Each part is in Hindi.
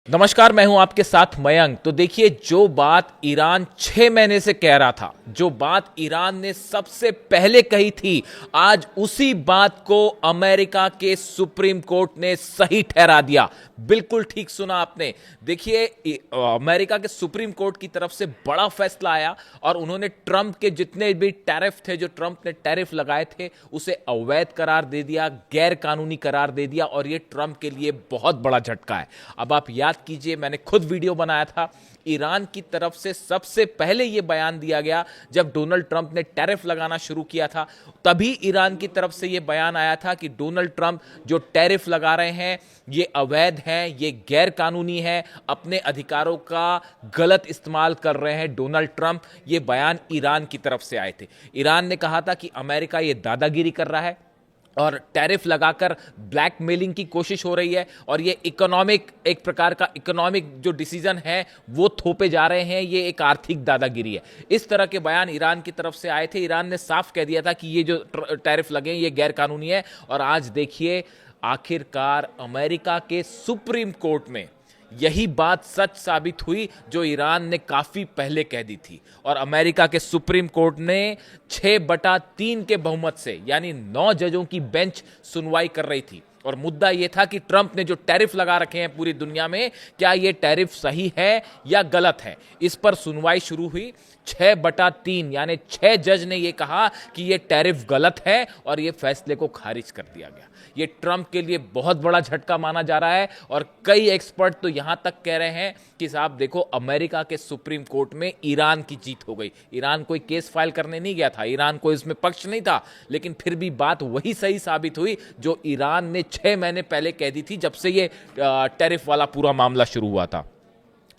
नमस्कार, मैं हूं आपके साथ मयंक। तो देखिए, जो बात ईरान 6 महीने से कह रहा था, जो बात ईरान ने सबसे पहले कही थी, आज उसी बात को अमेरिका के सुप्रीम कोर्ट ने सही ठहरा दिया। बिल्कुल ठीक सुना आपने। देखिए, अमेरिका के सुप्रीम कोर्ट की तरफ से बड़ा फैसला आया और उन्होंने ट्रंप के जितने भी टैरिफ थे, जो ट्रंप ने टैरिफ लगाए थे, उसे अवैध करार दे दिया, गैर कानूनी करार दे दिया। और ये ट्रंप के लिए बहुत बड़ा झटका है। अब आप याद कीजिए, मैंने खुद वीडियो बनाया था। ईरान की तरफ से सबसे पहले यह बयान दिया गया जब डोनाल्ड ट्रंप ने टैरिफ लगाना शुरू किया था। तभी ईरान की तरफ से यह बयान आया था कि डोनाल्ड ट्रंप जो टैरिफ लगा रहे हैं ये अवैध हैं, ये गैर कानूनी है, अपने अधिकारों का गलत इस्तेमाल कर रहे हैं डोनाल्ड ट्रंप। ये बयान ईरान की तरफ से आए थे। ईरान ने कहा था कि अमेरिका ये दादागिरी कर रहा है और टैरिफ लगाकर ब्लैकमेलिंग की कोशिश हो रही है, और ये इकोनॉमिक, एक प्रकार का इकोनॉमिक जो डिसीजन है वो थोपे जा रहे हैं, ये एक आर्थिक दादागिरी है। इस तरह के बयान ईरान की तरफ से आए थे। ईरान ने साफ कह दिया था कि ये जो टैरिफ लगे ये गैर कानूनी है। और आज देखिए, आखिरकार अमेरिका के सुप्रीम कोर्ट में यही बात सच साबित हुई जो ईरान ने काफी पहले कह दी थी। और अमेरिका के सुप्रीम कोर्ट ने 6/3 के बहुमत से, यानी 9 जजों की बेंच सुनवाई कर रही थी। और मुद्दा यह था कि ट्रंप ने जो टैरिफ लगा रखे हैं पूरी दुनिया में, क्या यह टैरिफ सही है या गलत है। इस पर सुनवाई शुरू हुई। 6/3 यानी 6 जज ने यह कहा कि यह टैरिफ गलत है और यह फैसले को खारिज कर दिया गया। यह ट्रंप के लिए बहुत बड़ा झटका माना जा रहा है। और कई एक्सपर्ट तो यहां तक कह रहे हैं कि साहब देखो, अमेरिका के सुप्रीम कोर्ट में ईरान की जीत हो गई। ईरान कोई केस फाइल करने नहीं गया था, ईरान कोई इसमें पक्ष नहीं था, लेकिन फिर भी बात वही सही साबित हुई जो ईरान ने 6 महीने पहले कह दी थी, जब से ये टैरिफ वाला पूरा मामला शुरू हुआ था।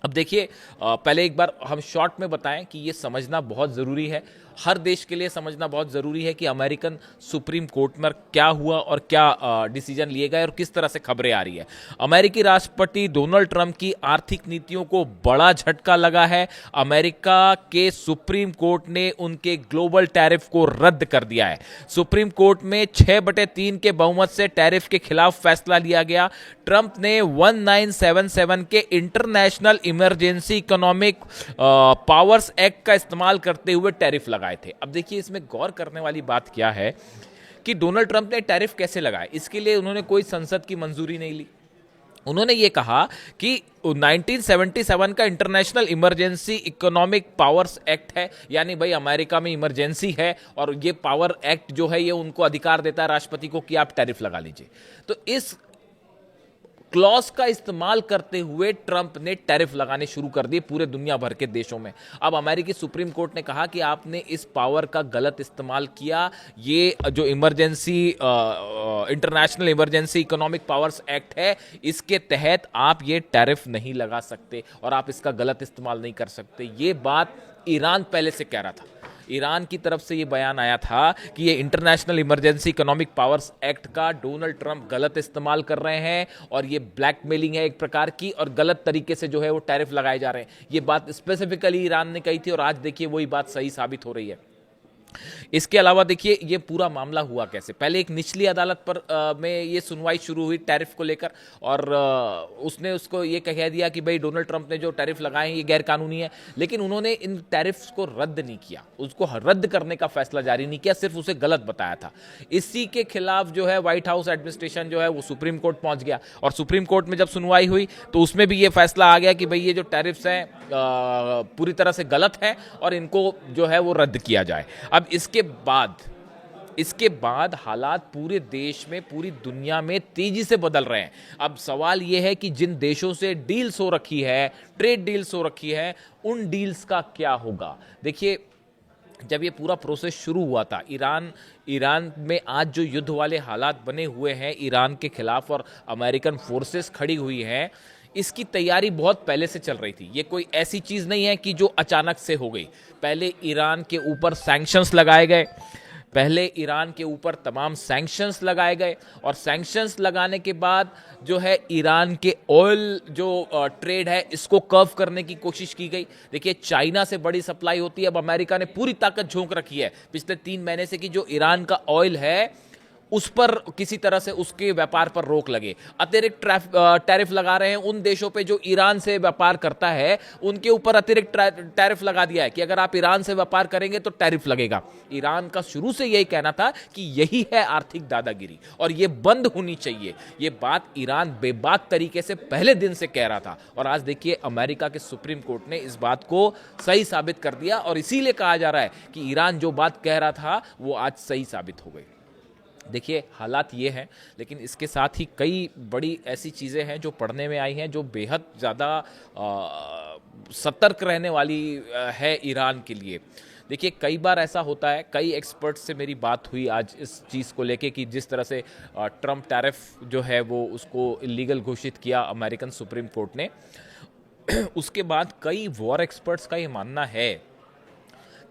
अब देखिए, पहले एक बार हम शॉर्ट में बताएं कि ये समझना बहुत ज़रूरी है, हर देश के लिए समझना बहुत ज़रूरी है कि अमेरिकन सुप्रीम कोर्ट में क्या हुआ और क्या डिसीजन लिए गए और किस तरह से खबरें आ रही है। अमेरिकी राष्ट्रपति डोनाल्ड ट्रंप की आर्थिक नीतियों को बड़ा झटका लगा है। अमेरिका के सुप्रीम कोर्ट ने उनके ग्लोबल टैरिफ को रद्द कर दिया है। सुप्रीम कोर्ट में 6/3 के बहुमत से टैरिफ के खिलाफ फैसला लिया गया। ट्रंप ने 1977 के international emergency economic powers act का इस्तेमाल करते हुए टैरिफ लगाए थे। अब देखिए, इसमें गौर करने वाली बात क्या है कि डोनाल्ड ट्रंप ने टैरिफ कैसे लगाए। इसके लिए उन्होंने कोई संसद की मंजूरी नहीं ली। उन्होंने ये कहा कि 1977 का international emergency economic powers act है, यानी भाई अमेरिका में इमरजेंसी है और ये पावर एक्ट जो है ये उनको अधिकार देता है राष्ट्रपति को कि आप टैरिफ लगा लीजिए। तो इस क्लॉज का इस्तेमाल करते हुए ट्रंप ने टैरिफ लगाने शुरू कर दिए पूरे दुनिया भर के देशों में। अब अमेरिकी सुप्रीम कोर्ट ने कहा कि आपने इस पावर का गलत इस्तेमाल किया। ये जो emergency international emergency economic powers act है, इसके तहत आप ये टैरिफ नहीं लगा सकते और आप इसका गलत इस्तेमाल नहीं कर सकते। ये बात ईरान पहले से कह रहा था। ईरान की तरफ से ये बयान आया था कि ये international emergency economic powers act का डोनाल्ड ट्रंप गलत इस्तेमाल कर रहे हैं और ये ब्लैकमेलिंग है एक प्रकार की, और गलत तरीके से जो है वो टैरिफ लगाए जा रहे हैं। ये बात स्पेसिफिकली ईरान ने कही थी और आज देखिए वही बात सही साबित हो रही है। इसके अलावा देखिए, ये पूरा मामला हुआ कैसे। पहले एक निचली अदालत पर में ये सुनवाई शुरू हुई टैरिफ को लेकर, और उसने उसको ये कह दिया कि भाई डोनाल्ड ट्रंप ने जो टैरिफ लगाए हैं ये गैर कानूनी है। लेकिन उन्होंने इन टैरिफ्स को रद्द नहीं किया, उसको रद्द करने का फैसला जारी नहीं किया, सिर्फ उसे गलत बताया था। इसी के खिलाफ जो है व्हाइट हाउस एडमिनिस्ट्रेशन जो है वो सुप्रीम कोर्ट पहुंच गया, और सुप्रीम कोर्ट में जब सुनवाई हुई तो उसमें भी ये फैसला आ गया कि भाई ये जो टैरिफ्स हैं पूरी तरह से गलत हैं और इनको जो है वो रद्द किया जाए। अब इसके बाद हालात पूरे देश में, पूरी दुनिया में तेजी से बदल रहे हैं। अब सवाल यह है कि जिन देशों से डील्स हो रखी है, ट्रेड डील्स हो रखी है, उन डील्स का क्या होगा। देखिए, जब ये पूरा प्रोसेस शुरू हुआ था, ईरान में आज जो युद्ध वाले हालात बने हुए हैं ईरान के खिलाफ और अमेरिकन फोर्सेस खड़ी हुई हैं, इसकी तैयारी बहुत पहले से चल रही थी। ये कोई ऐसी चीज़ नहीं है कि जो अचानक से हो गई। पहले ईरान के ऊपर सैंक्शंस लगाए गए, पहले ईरान के ऊपर तमाम सैंक्शंस लगाए गए, और सैंक्शंस लगाने के बाद जो है ईरान के ऑयल जो ट्रेड है इसको कर्व करने की कोशिश की गई। देखिए, चाइना से बड़ी सप्लाई होती है। अब अमेरिका ने पूरी ताकत झोंक रखी है पिछले 3 महीने से कि जो ईरान का ऑयल है उस पर किसी तरह से उसके व्यापार पर रोक लगे। अतिरिक्त टैरिफ लगा रहे हैं उन देशों पे जो ईरान से व्यापार करता है, उनके ऊपर अतिरिक्त टैरिफ लगा दिया है कि अगर आप ईरान से व्यापार करेंगे तो टैरिफ लगेगा। ईरान का शुरू से यही कहना था कि यही है आर्थिक दादागिरी और यह बंद होनी चाहिए। यह बात ईरान बेबाक तरीके से पहले दिन से कह रहा था और आज देखिए अमेरिका के सुप्रीम कोर्ट ने इस बात को सही साबित कर दिया और इसीलिए कहा जा रहा है कि ईरान जो बात कह रहा था वो आज सही साबित हो गई। देखिए हालात ये हैं, लेकिन इसके साथ ही कई बड़ी ऐसी चीज़ें हैं जो पढ़ने में आई हैं जो बेहद ज़्यादा सतर्क रहने वाली है ईरान के लिए। देखिए कई बार ऐसा होता है, कई एक्सपर्ट्स से मेरी बात हुई आज इस चीज़ को लेके कि जिस तरह से ट्रम्प टैरिफ जो है वो उसको इलीगल घोषित किया अमेरिकन सुप्रीम कोर्ट ने उसके बाद कई वॉर एक्सपर्ट्स का ये मानना है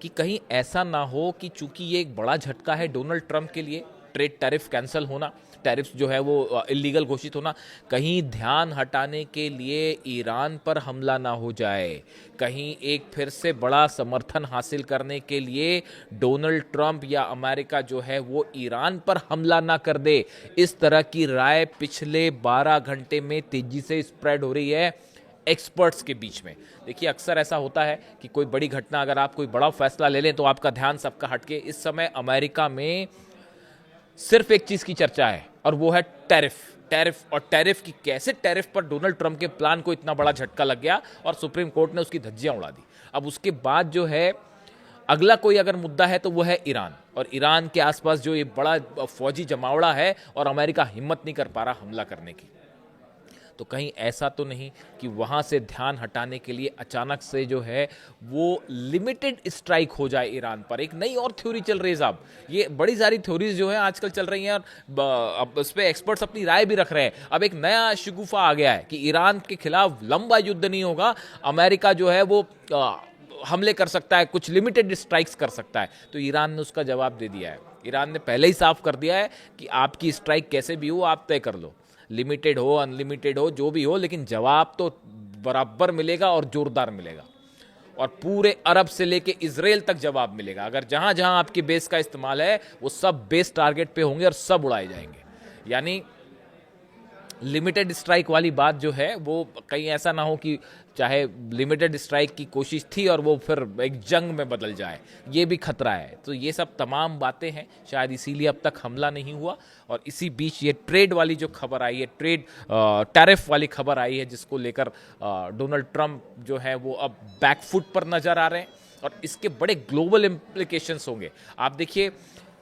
कि कहीं ऐसा ना हो कि चूंकि ये एक बड़ा झटका है डोनाल्ड ट्रंप के लिए, ट्रेड टैरिफ कैंसिल होना, टैरिफ जो है वो इलीगल घोषित होना, कहीं ध्यान हटाने के लिए ईरान पर हमला ना हो जाए, कहीं एक फिर से बड़ा समर्थन हासिल करने के लिए डोनाल्ड ट्रंप या अमेरिका जो है वो ईरान पर हमला ना कर दे। इस तरह की राय पिछले 12 घंटे में तेजी से स्प्रेड हो रही है एक्सपर्ट्स के बीच में। देखिए अक्सर ऐसा होता है कि कोई बड़ी घटना, अगर आप कोई बड़ा फैसला ले लें तो आपका ध्यान सबका हटके। इस समय अमेरिका में सिर्फ एक चीज की चर्चा है और वो है टैरिफ और टैरिफ की कैसे टैरिफ पर डोनाल्ड ट्रंप के प्लान को इतना बड़ा झटका लग गया और सुप्रीम कोर्ट ने उसकी धज्जियां उड़ा दी। अब उसके बाद जो है अगला कोई अगर मुद्दा है तो वो है ईरान, और ईरान के आसपास जो ये बड़ा फौजी जमावड़ा है और अमेरिका हिम्मत नहीं कर पा रहा हमला करने की। तो कहीं ऐसा तो नहीं कि वहाँ से ध्यान हटाने के लिए अचानक से जो है वो लिमिटेड स्ट्राइक हो जाए ईरान पर। एक नई और थ्योरी चल रही है साहब, ये बड़ी सारी थ्योरीज जो है आजकल चल रही हैं और अब उस पर एक्सपर्ट्स अपनी राय भी रख रहे हैं। अब एक नया शिगुफा आ गया है कि ईरान के खिलाफ लंबा युद्ध नहीं होगा, अमेरिका जो है वो हमले कर सकता है, कुछ लिमिटेड स्ट्राइक्स कर सकता है। तो ईरान ने उसका जवाब दे दिया है। ईरान ने पहले ही साफ कर दिया है कि आपकी स्ट्राइक कैसे भी हो आप तय कर लो, लिमिटेड हो अनलिमिटेड हो जो भी हो, लेकिन जवाब तो बराबर मिलेगा और जोरदार मिलेगा और पूरे अरब से लेके इजराइल तक जवाब मिलेगा। अगर जहां जहां आपकी बेस का इस्तेमाल है वो सब बेस टारगेट पे होंगे और सब उड़ाए जाएंगे। यानी लिमिटेड स्ट्राइक वाली बात जो है वो कहीं ऐसा ना हो कि चाहे लिमिटेड स्ट्राइक की कोशिश थी और वो फिर एक जंग में बदल जाए, ये भी खतरा है। तो ये सब तमाम बातें हैं, शायद इसीलिए अब तक हमला नहीं हुआ। और इसी बीच ये ट्रेड वाली जो खबर आई है, ट्रेड टैरिफ वाली खबर आई है, जिसको लेकर डोनाल्ड ट्रंप जो है वो अब बैकफुट पर नजर आ रहे हैं और इसके बड़े ग्लोबल इम्प्लीकेशंस होंगे। आप देखिए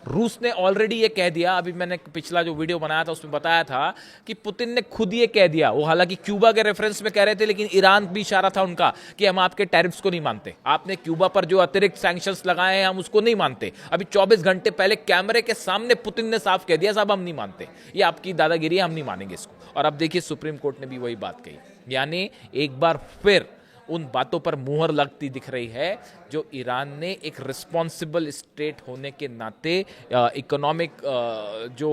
रूस ने ऑलरेडी ये कह दिया, अभी मैंने पिछला जो वीडियो बनाया था उसमें बताया था कि पुतिन ने खुद ये कह दिया, वो हालांकि क्यूबा के रेफरेंस में कह रहे थे लेकिन ईरान भी इशारा था उनका कि हम आपके टैरिफ्स को नहीं मानते, आपने क्यूबा पर जो अतिरिक्त सैंक्शंस लगाए हैं हम उसको नहीं मानते। अभी 24 घंटे पहले कैमरे के सामने पुतिन ने साफ कह दिया साहब हम नहीं मानते, ये आपकी दादागिरी है, हम नहीं मानेंगे इसको। और अब देखिए सुप्रीम कोर्ट ने भी वही बात कही, यानी एक बार फिर उन बातों पर मुहर लगती दिख रही है जो ईरान ने एक रिस्पॉन्सिबल स्टेट होने के नाते इकोनॉमिक जो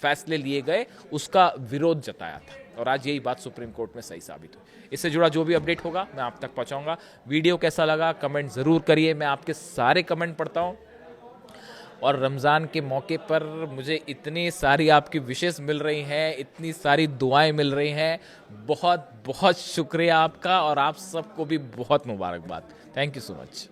फैसले लिए गए उसका विरोध जताया था। और आज यही बात सुप्रीम कोर्ट में सही साबित हुई। इससे जुड़ा जो भी अपडेट होगा मैं आप तक पहुंचाऊंगा। वीडियो कैसा लगा कमेंट ज़रूर करिए, मैं आपके सारे कमेंट पढ़ता हूं। और रमज़ान के मौके पर मुझे इतनी सारी आपकी विशेस मिल रही हैं, इतनी सारी दुआएं मिल रही हैं, बहुत बहुत शुक्रिया आपका और आप सबको भी बहुत मुबारकबाद। Thank you so much.